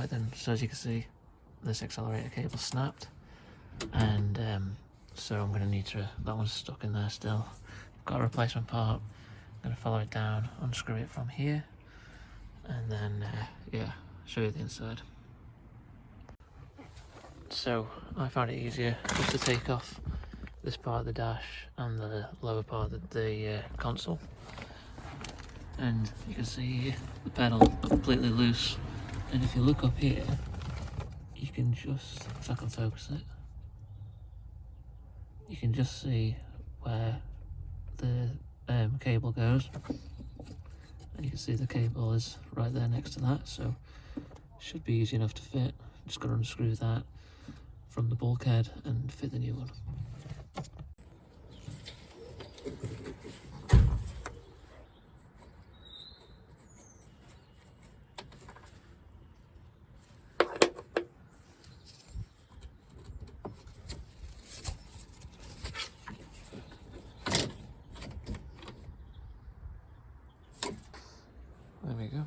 Right then, so as you can see, this accelerator cable snapped, and so I'm going to need to, that one's stuck in there still. Got a replacement part, I'm going to follow it down, unscrew it from here, and then yeah, show you the inside. So I found it easier just to take off this part of the dash and the lower part of the console, and you can see the pedal completely loose, and if you look up here you can just, if I can focus it, you can just see where the cable goes, and you can see the cable is right there next to that, so should be easy enough to fit. Just got to unscrew that from the bulkhead and fit the new one. There we go.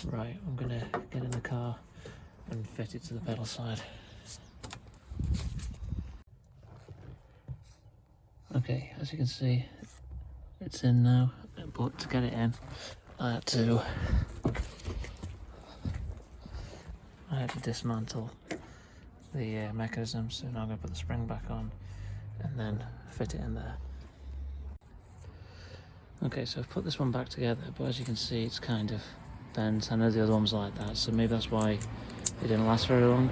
Right, I'm gonna get in the car and fit it to the pedal side. Okay, as you can see, it's in now, but to get it in, I had to dismantle the mechanism, so now I'm going to put the spring back on and then fit it in there. Okay, so I've put this one back together, but as you can see it's kind of bent. I know the other one's like that, so maybe that's why it didn't last very long.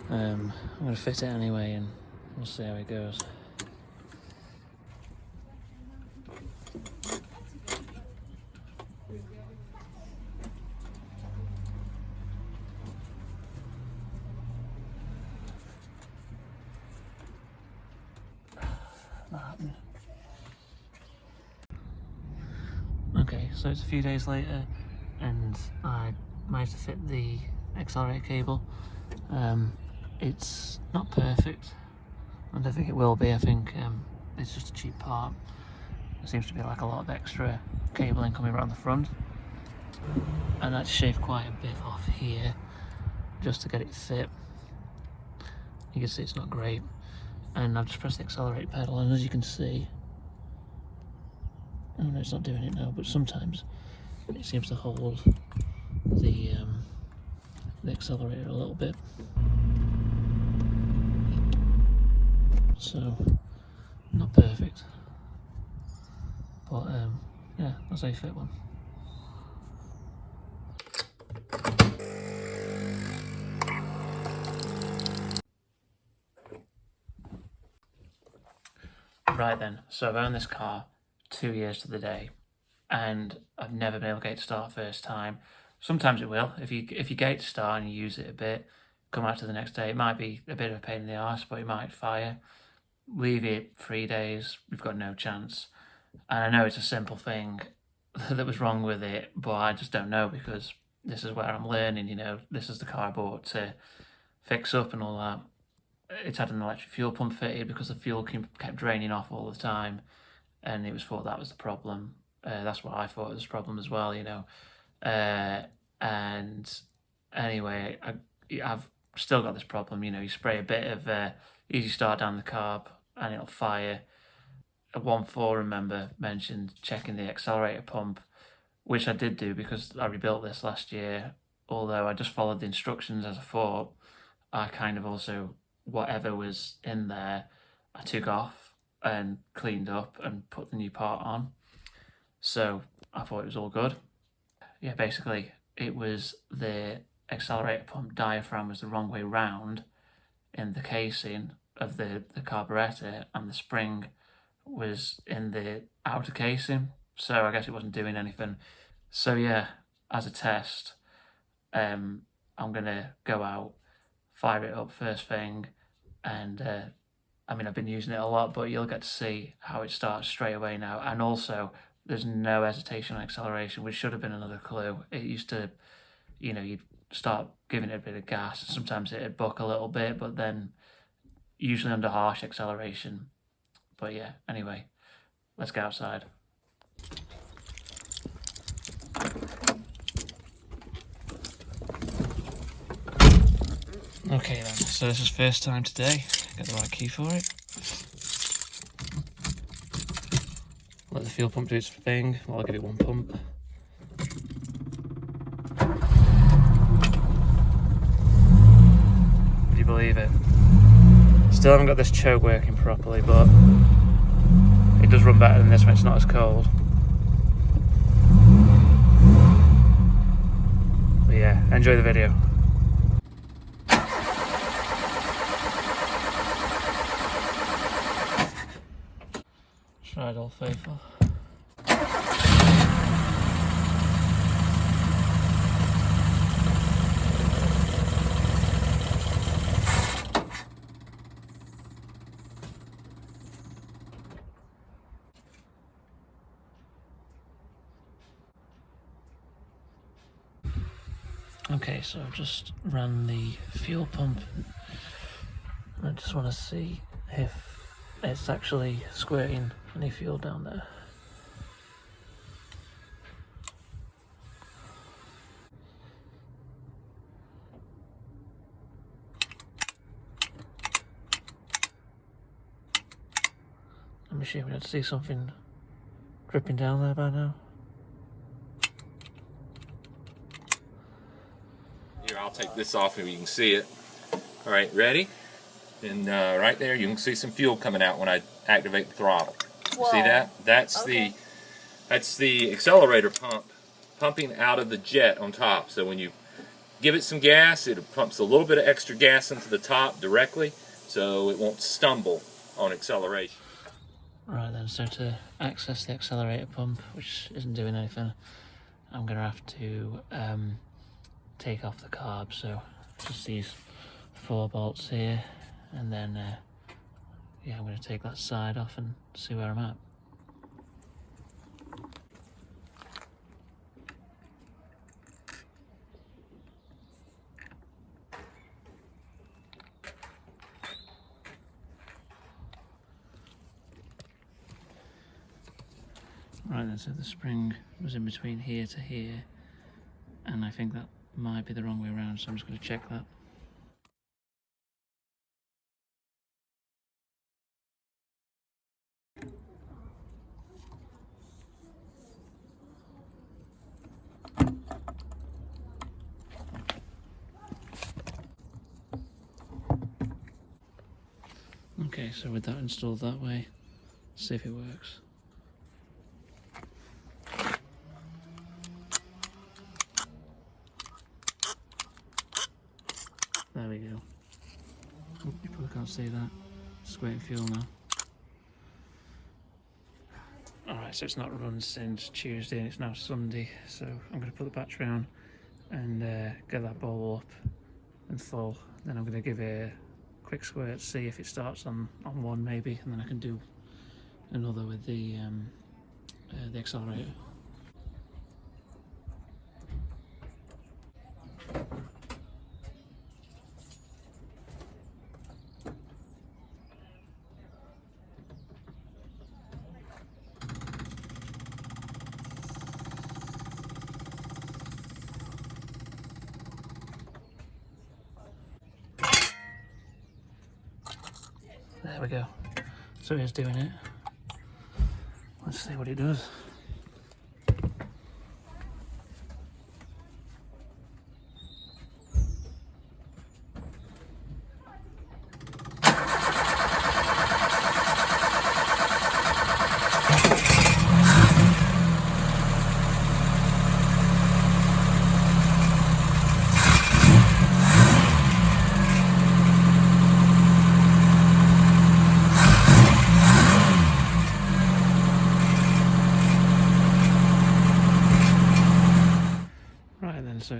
I'm going to fit it anyway and we'll see how it goes. Okay, so it's a few days later and I managed to fit the accelerator cable. It's not perfect. I don't think it will be. I think it's just a cheap part. There seems to be like a lot of extra cabling coming around the front, and I had to shave quite a bit off here just to get it fit. You can see it's not great, and I've just pressed the accelerate pedal, and as you can see, oh no, it's not doing it now, but sometimes it seems to hold the accelerator a little bit. So not perfect, but yeah, that's how you fit one. Right then, so I've owned this car 2 years to the day, and I've never been able to get it to start first time. Sometimes it will. If you get it to start and you use it a bit, come out to the next day, it might be a bit of a pain in the arse, but it might fire. Leave it 3 days, we've got no chance. And I know it's a simple thing that was wrong with it, but I just don't know, because this is where I'm learning, you know, this is the car I bought to fix up and all that. It's had an electric fuel pump fitted because the fuel kept draining off all the time, and it was thought that was the problem. That's what I thought was the problem as well, you know. And anyway, I've still got this problem, you know. You spray a bit of easy start down the carb and it'll fire. One forum member mentioned checking the accelerator pump, which I did do because I rebuilt this last year. Although I just followed the instructions as I thought, I kind of also, whatever was in there, I took off and cleaned up and put the new part on. So I thought it was all good. Yeah, basically it was the accelerator pump diaphragm was the wrong way round in the casing of the carburetor, and the spring was in the outer casing, so I guess it wasn't doing anything. So yeah, as a test, I'm gonna go out, fire it up first thing, and I mean, I've been using it a lot, but you'll get to see how it starts straight away now. And also, there's no hesitation on acceleration, which should have been another clue. It used to, you'd start giving it a bit of gas. Sometimes it'd buck a little bit, but then usually under harsh acceleration. But yeah, anyway, let's get outside. Okay then, so this is first time today. Get the right key for it. Let the fuel pump do its thing. Well, I'll give it one pump. Would you believe it? Still haven't got this choke working properly, but it does run better than this when it's not as cold. But yeah, enjoy the video. Tried Old Faithful. Okay, so I've just ran the fuel pump. I just want to see if it's actually squirting any fuel down there. I'm assuming I'd see something dripping down there by now. Here, I'll take this off and you can see it. All right, ready? And right there, you can see some fuel coming out when I activate the throttle. Whoa. See that? That's Okay. the accelerator pump pumping out of the jet on top. So when you give it some gas, it pumps a little bit of extra gas into the top directly, so it won't stumble on acceleration. Right then, so to access the accelerator pump, which isn't doing anything, I'm going to have to take off the carb. So just these 4 bolts here, and then yeah, I'm going to take that side off and see where I'm at. Right then, so the spring was in between here to here, and I think that might be the wrong way around, so I'm just going to check that. Okay, so with that installed that way, see if it works. There we go. Oh, you probably can't see that. Squirting fuel now. Alright, so it's not run since Tuesday and it's now Sunday, so I'm going to put the battery on and get that bowl up and full. Then I'm going to give it a quick squirt, see if it starts on one maybe, and then I can do another with the accelerator. There we go. So it's doing it. Let's see what it does.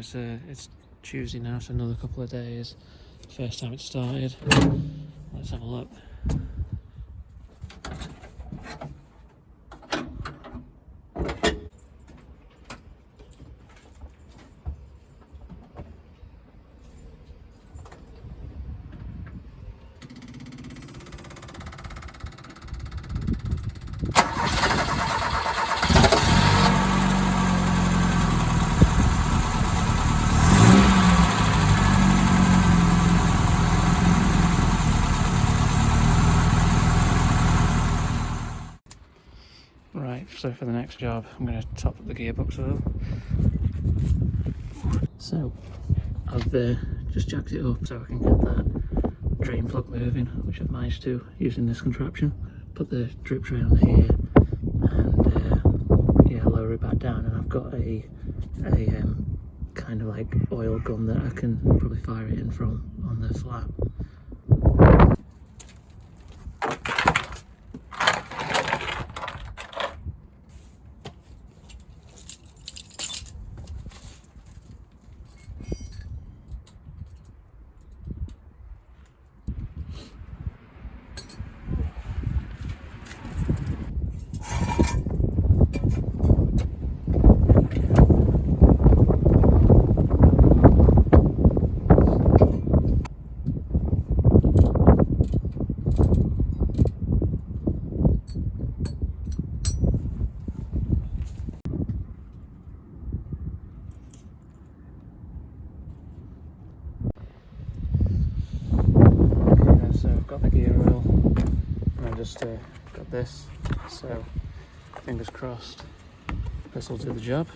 So it's Tuesday now, so another couple of days. First time it started. Let's have a look. Right, so for the next job, I'm going to top up the gearbox oil. So, I've just jacked it up so I can get that drain plug moving, which I've managed to using this contraption. Put the drip tray on here and yeah, lower it back down, and I've got a kind of like oil gun that I can probably fire it in from on the flap. So I've got the gear oil and I just got this, so fingers crossed this will do the job.